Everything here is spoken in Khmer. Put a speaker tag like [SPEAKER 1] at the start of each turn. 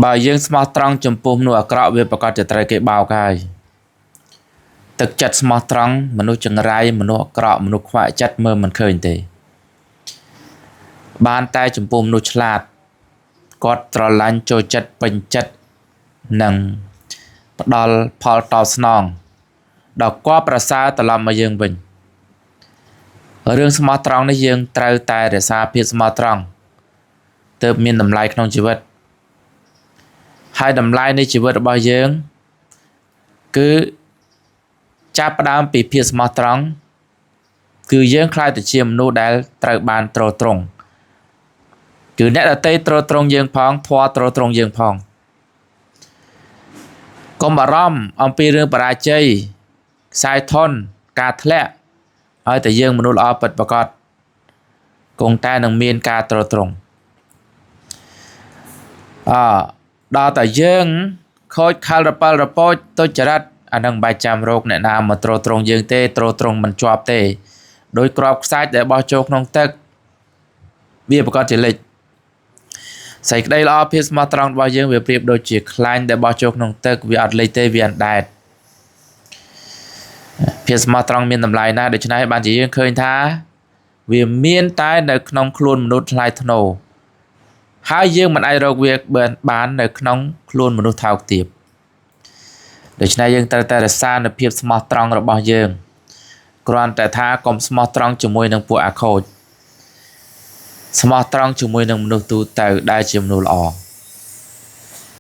[SPEAKER 1] បើយើងស្មោះត្រង់ចំពោះមនុស្សអាក្រក់វាប្រកាសជាត្រូវគេបោកហើយទឹកចិត្តស្មោះត្រង់មនុស្សចង្រៃមនុស្សអាក្រក់មនុស្សខ្វាក់ចិត្តមើលមិនឃើញទេបានតែចំពោះមនុស្សឆ្លាតគាត់ស្រឡាញ់ចូលចិត្តពេញចិត្តនិងផ្ដល់ផលតបស្នងដល់គាត់ប្រសើរត្រឡប់មកយើងវិញរឿងស្មោះត្រង់នេះយើងត្រូវតែរក្សាភាពស្មោះត្រង់ទើបមានតម្លៃក្នុងជីវិតហើយតម្លៃនៃជីវិតរបស់យើងគឺចាប់ផ្ដើមពីភាពស្មោះត្រង់គឺយើងខ្លាចទៅជាមនុស្សដែលត្រូវបានទ្រទ្រង់គឺអ្នកដទៃទ្រទ្រង់យើងផងធម៌ទ្រទ្រង់យើងផងកុំបារម្ភអំពីរឿងបរាជ័យខ្សែធនការធ្លាក់ឲ្យតែយើងមនុស្សល្អពិតប្រាកដគង់តែនឹងមានការទ្រទ្រង់ដល់តែយើងខូចខលរប៉លរពោចទុច្ចរិតអានឹងមិនបាច់ចាំរោគអ្នកណាមកទ្រទ្រង់យើងទេទ្រទ្រង់មិនជាប់ទេដោយក្របខ្សាច់ដែលបោះចូលក្នុងទឹកវាប្រកាសជាលិចសេចក្តីល្អភាពស្មោះត្រង់របស់យើងវាប្រៀបដូចជាខ្លាញ់ដែលបោះចូលក្នុងទឹកវាអត់លិចទេវាអណ្ដែតភាពស្មោះត្រង់មានតម្លៃណាស់ដូច្នេះបានជាយើងឃើញថាវាមានតែនៅក្នុងខ្លួនមនុស្សថ្លៃថ្នូរហើយយើងមិនអាចរកវាបាននៅក្នុងខ្លួនមនុស្សថោកទាបដូច្នេះយើងត្រូវតែរក្សានូវភាពស្មោះត្រង់របស់យើងគ្រាន់តែថាកុំស្មោះត្រង់ជាមួយនឹងពួកអាខូចស្មោះត្រង់ជាមួយនឹងមនុស្សទូទៅដែលជាមនុស្សល្អ